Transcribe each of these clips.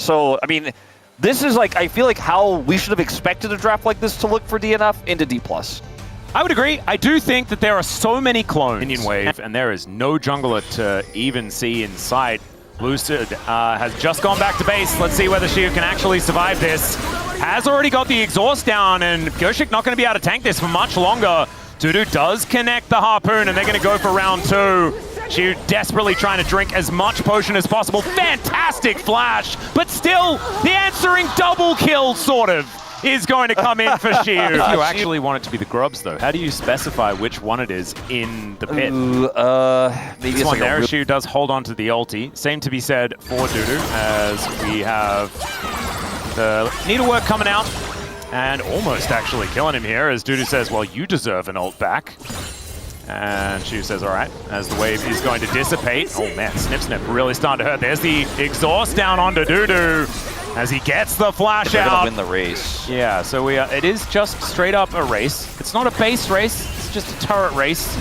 So, I mean, this is like, I feel like how we should have expected a draft like this to look for DNF into Dplus. I would agree. I do think that there are so many clones. Minion wave, and there is no jungler to even see in sight. Lucid has just gone back to base. Let's see whether she can actually survive this. Has already got the exhaust down, and Pyoshik not going to be able to tank this for much longer. Dudu does connect the harpoon, and they're going to go for round 2. She desperately trying to drink as much potion as possible. Fantastic flash, but still the answering double kill, sort of, is going to come in for Shiu. If you actually want it to be the grubs, though, how do you specify which one it is in the pit? Maybe this one there, Shiu does hold on to the ulti. Same to be said for Dudu, as we have the needlework coming out and almost actually killing him here, as Dudu says, well, you deserve an ult back. And Shiu says, all right, as the wave is going to dissipate. Oh man, Snip really starting to hurt. There's the exhaust down onto Dudu as he gets the flash They're out. gonna win the race. Yeah, so it is just straight up a race. It's not a base race, it's just a turret race.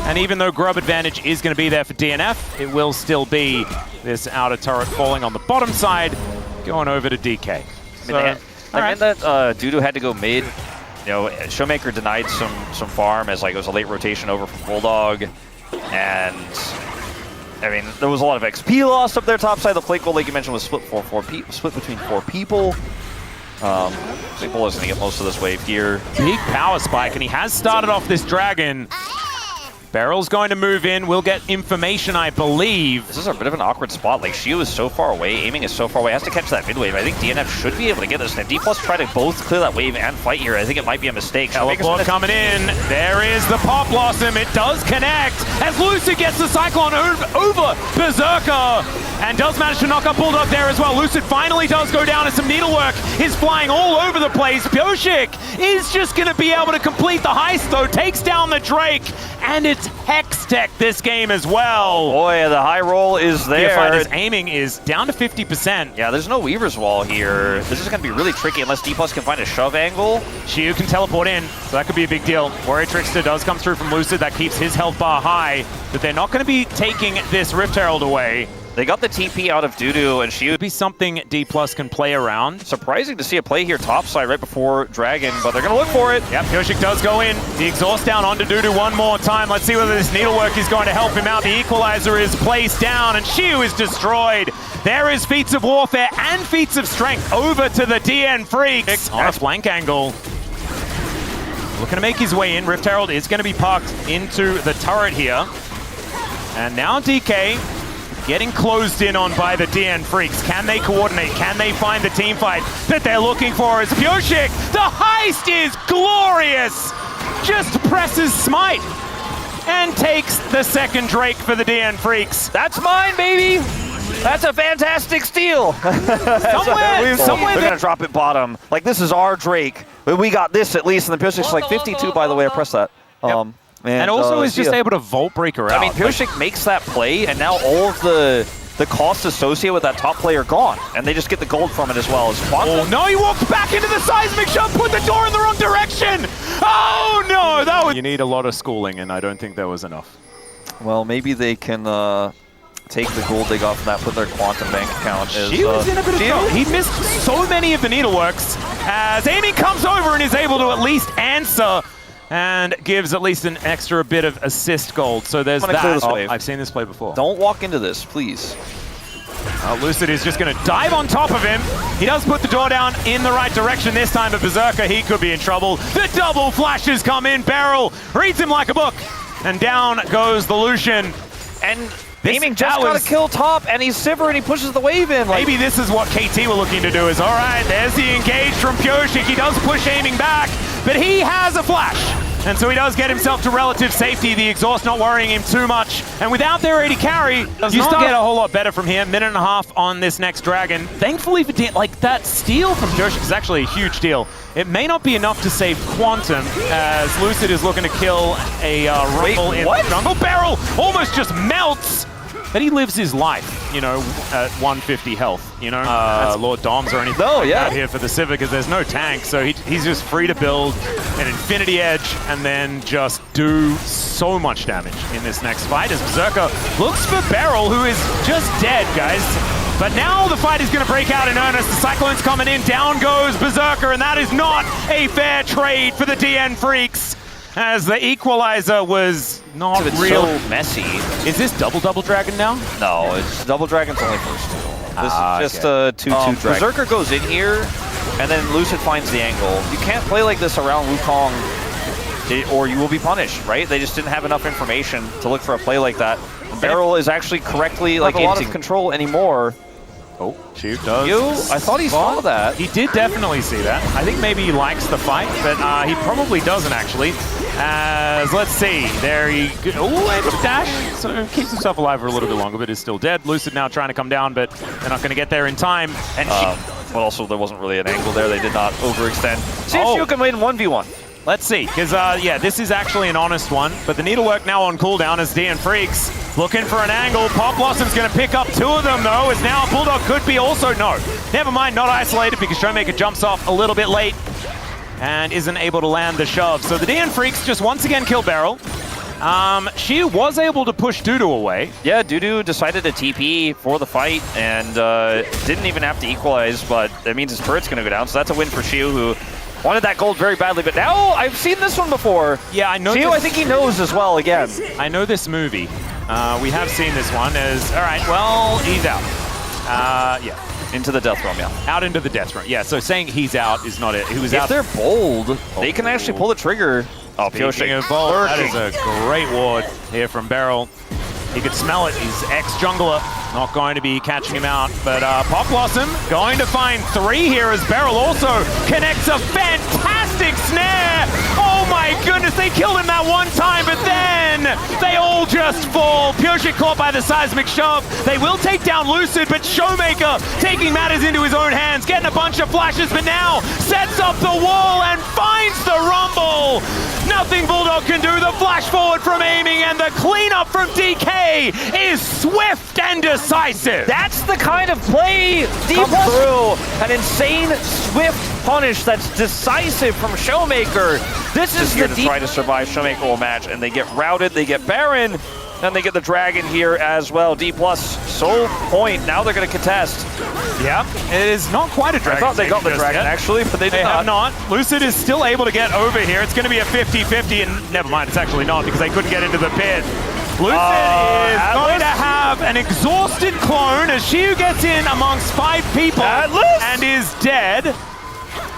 And even though grub advantage is going to be there for DNF, it will still be this outer turret falling on the bottom side, going over to DK. So, I mean that Dudu had to go mid. You know, Showmaker denied some farm as like it was a late rotation over from Bulldog, and I mean there was a lot of XP lost up there top side. The plate goal, like you mentioned, was split between 4 people. I think Bull is going to get most of this wave here. Big power spike, and he has started off this dragon. Barrel's going to move in. We'll get information, I believe. This is a bit of an awkward spot. Like, Shiu is so far away, aiming is so far away, has to catch that mid wave. I think DNF should be able to get this. And if Dplus try to both clear that wave and fight here, I think it might be a mistake. Teleport coming in. There is the Pop Blossom. It does connect as Lucid gets the Cyclone over Berserker and does manage to knock up Bulldog there as well. Lucid finally does go down as some needlework is flying all over the place. Pyoshik is just going to be able to complete the heist, though. Takes down the Drake, and it's Hex Tech this game as well. Boy, the high roll is there. His aiming is down to 50%. Yeah, there's no Weaver's Wall here. This is going to be really tricky unless Dplus can find a shove angle. Shiu can teleport in, so that could be a big deal. Warrior Trickster does come through from Lucid. That keeps his health bar high, but they're not going to be taking this Rift Herald away. They got the TP out of Dudu, and Shiu would be something Dplus can play around. Surprising to see a play here topside right before Dragon, but they're going to look for it. Yep, Pyoshik does go in. The exhaust down onto Dudu one more time. Let's see whether this needlework is going to help him out. The equalizer is placed down, and Shiu is destroyed. There is feats of warfare and feats of strength over to the DN Freecs on a flank angle. Looking to make his way in. Rift Herald is going to be parked into the turret here. And now DK getting closed in on by the DN Freecs. Can they coordinate? Can they find the team fight that they're looking for? As Pyoshik, the heist is glorious! Just presses Smite and takes the second Drake for the DN Freecs. That's mine, baby! That's a fantastic steal! Somewhere we're gonna drop it bottom. Like, this is our Drake, but we got this at least, and the Pyoshik's like 52, by the way, I pressed that. Yep. And also is just able to Volt Breaker out. I mean, Pyoshik makes that play, and now all of the costs associated with that top play are gone, and they just get the gold from it as well. As oh no, he walked back into the seismic shot, put the door in the wrong direction! Oh no, that was... You need a lot of schooling, and I don't think there was enough. Well, maybe they can take the gold they got from that, put their quantum bank account. She was in a bit of trouble. He missed so many of the needleworks, as Amy comes over and is able to at least answer and gives at least an extra bit of assist gold. So there's that. Oh, I've seen this play before. Don't walk into this, please. Lucid is just going to dive on top of him. He does put the door down in the right direction this time, but Berserker, he could be in trouble. The double flashes come in. Barrel reads him like a book. And down goes the Lucian. And Aiming just got to kill top, and he's Sivir, and he pushes the wave in. Maybe this is what KT were looking to do is, all right, there's the engage from Pyoshik. He does push Aiming back, but he has a flash. And so he does get himself to relative safety. The exhaust not worrying him too much. And without their AD carry, you start get a whole lot better from here. Minute and a half on this next dragon. Thankfully for like that steal from Pyoshik is actually a huge deal. It may not be enough to save Quantum, as Lucid is looking to kill a Rumble in the jungle. Barrel almost just melts. But he lives his life, you know, at 150 health, you know? Lord Doms or anything like that here for the Civic, because there's no tank, so he's just free to build an Infinity Edge and then just do so much damage in this next fight as Berserker looks for Beryl, who is just dead, guys. But now the fight is going to break out in earnest. The Cyclone's coming in, down goes Berserker, and that is not a fair trade for the DN Freecs, as the equalizer was not real. So messy. Is this double dragon now? No, it's double dragon's only first two. This is just okay. a 2-2 dragon. Berserker goes in here, and then Lucid finds the angle. You can't play like this around Wukong, or you will be punished, right? They just didn't have enough information to look for a play like that. Barrel is actually correctly like in control anymore. Oh, Shoot does. I thought he saw that. He did definitely see that. I think maybe he likes the fight, but he probably doesn't actually. As let's see, there he goes. Oh, and dash. So keeps himself alive for a little bit longer, but is still dead. Lucid now trying to come down, but they're not going to get there in time. And but also there wasn't really an angle there. They did not overextend. See if you can win 1v1. Let's see, because yeah, this is actually an honest one, but the needlework now on cooldown as DN Freecs looking for an angle. Pop Blossom's going to pick up two of them though, as now Bulldog could be also, no, never mind, not isolated because Showmaker jumps off a little bit late and isn't able to land the shove. So the DN Freecs just once again kill Barrel. She was able to push Dudu away. Yeah, Dudu decided to TP for the fight and didn't even have to equalize, but that means his turret's going to go down, so that's a win for Shiu, who wanted that gold very badly, but now I've seen this one before. Yeah, I know. Shiu, I think he knows as well again. I know this movie. We have seen this one as, all right, well, he's out. Yeah. Into the death realm, yeah. Out into the death realm, yeah. So saying he's out is not it. He was out. If they're bold, they can actually pull the trigger. Oh, Speaking of bold, that is a great ward here from Barrel. He could smell it. He's ex-jungler. Not going to be catching him out. But Pop Blossom going to find three here as Barrel also connects a fantastic snare. Oh my goodness, they killed him that one time, but then they all just fall. Pureshik caught by the seismic shove. They will take down Lucid, but Showmaker taking matters into his own hands, getting a bunch of flashes, but now sets up the wall and finds the rumble. Nothing Bulldog can do. The flash forward from aiming and the cleanup from DK is swift and decisive. That's the kind of play come through. An insane, swift punish that's decisive from Showmaker. This is here to try to survive. Showmaker will match, and they get routed. They get Baron, and they get the Dragon here as well. Dplus, sole point. Now they're going to contest. Yeah, it is not quite a Dragon. I thought they got the Dragon, actually, but they did not. Have not. Lucid is still able to get over here. It's going to be a 50-50, and never mind, it's actually not because they couldn't get into the pit. Lucid is going to have an exhausted clone as Shiu gets in amongst 5 people and is dead.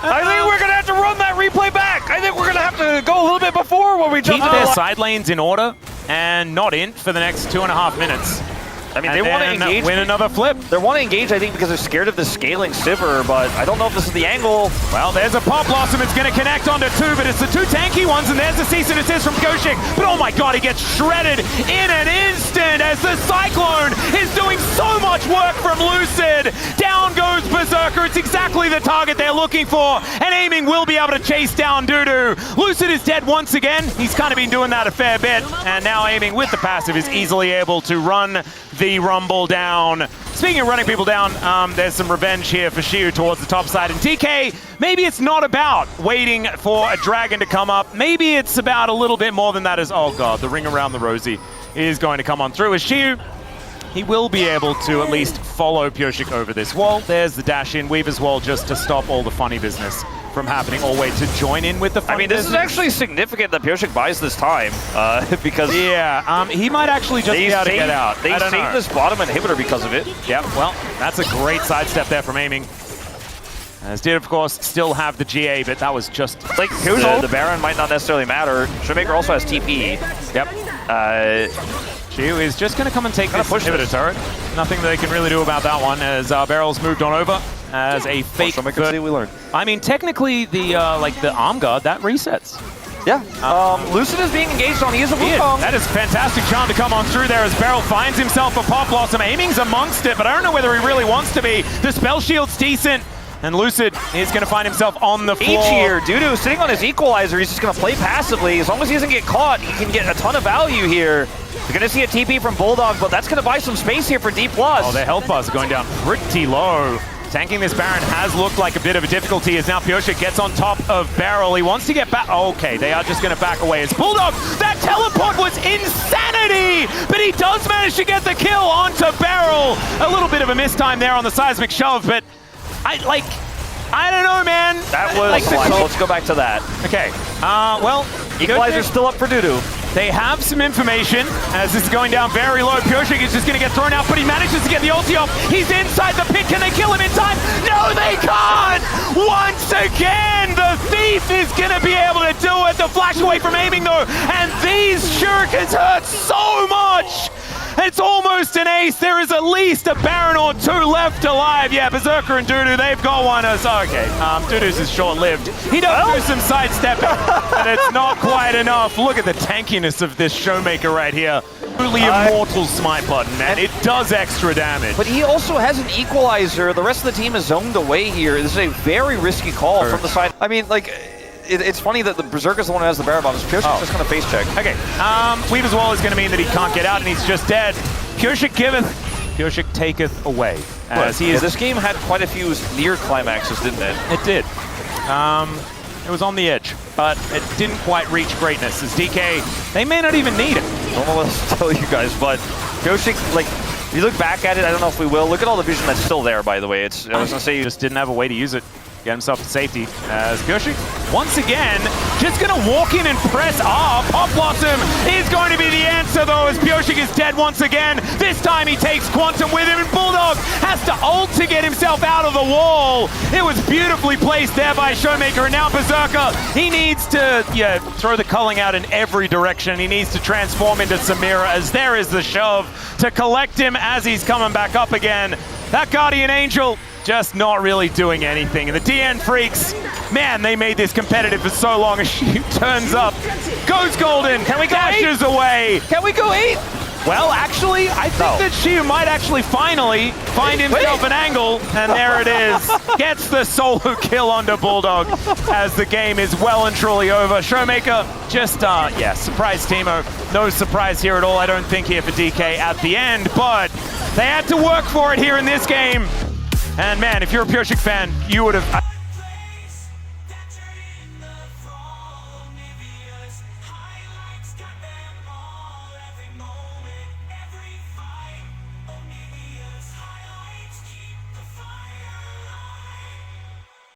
I think we're going to have to run that replay back. I think we're going to have to go a little bit before when we jump Keep their side lanes in order and not in for the next 2.5 minutes. I mean, they want to engage. Win another flip. They want to engage, I think, because they're scared of the scaling Sivir, but I don't know if this is the angle. Well, there's a Pop Blossom. It's going to connect onto 2, but it's the 2 tanky ones, and there's the cease and desist from Goshik. But oh my god, he gets shredded in an instant as the Cyclone is doing so much work from Lucid. Down goes Berserker. It's exactly the target they're looking for, and aiming will be able to chase down Dudu. Lucid is dead once again. He's kind of been doing that a fair bit, and now aiming with the passive is easily able to run the rumble down. Speaking of running people down, there's some revenge here for Shiu towards the top side. And TK, maybe it's not about waiting for a dragon to come up. Maybe it's about a little bit more than that. As oh god, the ring around the rosy is going to come on through. As Shiu, he will be able to at least follow Pureshik over this wall. There's the dash in, Weaver's wall just to stop all the funny business from happening, or wait to join in with the funny business. This is actually significant that Pureshik buys this time because he might actually just be able to get out. They saved this bottom inhibitor because of it. Yeah, well, that's a great sidestep there from aiming. As did, of course, still have the GA, but that was just like the Baron might not necessarily matter. Showmaker also has TP. Yep. Shiu is just going to come and take this inhibitor turret. Nothing they can really do about that one as Barrel's moved on over as a fake. We learned. I mean, technically, the arm guard, that resets. Yeah. Lucid is being engaged on. He is a Wukong. That is a fantastic charm to come on through there as Barrel finds himself a Pop Blossom. Aiming's amongst it, but I don't know whether he really wants to be. The spell shield's decent. And Lucid is going to find himself on the floor. Here, Dudu sitting on his equalizer. He's just going to play passively. As long as he doesn't get caught, he can get a ton of value here. You're going to see a TP from Bulldog, but that's going to buy some space here for Dplus. Oh, their health bars are going down pretty low. Tanking this Baron has looked like a bit of a difficulty as now Pyosik gets on top of Barrel. He wants to get back. Okay, they are just going to back away as Bulldog. That teleport was insanity, but he does manage to get the kill onto Barrel. A little bit of a mistime there on the seismic shove, but I don't know, man. That was let's go back to that. Okay, well, Equalizer's still up for Dudu. They have some information as this is going down very low. Pyosik is just going to get thrown out, but he manages to get the ulti off. He's inside the pit. Can they kill him in time? No, they can't! Once again, the Thief is going to be able to do it. The flash away from aiming, though, and these shurikens hurt so much! It's almost an ace. There is at least a Baron or two left alive. Yeah, Berserker and Dudu, they've got one. Okay, Dudu's is short-lived. He does do some sidestepping, but it's not quite enough. Look at the tankiness of this Showmaker right here. Truly immortal smite button, and it does extra damage. But he also has an equalizer. The rest of the team is zoned away here. This is a very risky call from the side. I mean, like, it's funny that the Berserker's the one who has the Baron bombs. Pyosik's just going to face check. Okay, Weave as well is going to mean that he can't get out and he's just dead. Pyosik giveth, Pyosik taketh away. As he is. This game had quite a few near climaxes, didn't it? It did. It was on the edge, but it didn't quite reach greatness. As DK, they may not even need it. I don't know what else to tell you guys, but Pyosik, like, if you look back at it, I don't know if we will. Look at all the vision that's still there, by the way. I was going to say he just didn't have a way to use it. Get himself to safety as Pyosik, once again, just going to walk in and press R. Pop Blossom is going to be the answer, though, as Pyosik is dead once again. This time he takes Quantum with him, and Bulldog has to ult to get himself out of the wall. It was beautifully placed there by Showmaker, and now Berserker, he needs to throw the culling out in every direction. He needs to transform into Samira, as there is the shove to collect him as he's coming back up again. That Guardian Angel just not really doing anything. And the DN Freecs, man, they made this competitive for so long. As she turns up, goes golden, can we go dashes away. Can we go 8? Well, actually, I think that she might actually finally find himself an angle, and there it is. Gets the solo kill onto Bulldog as the game is well and truly over. Showmaker just, surprise Teemo. No surprise here at all, I don't think, here for DK at the end, but they had to work for it here in this game. And man, if you're a Pyosik fan, you would have...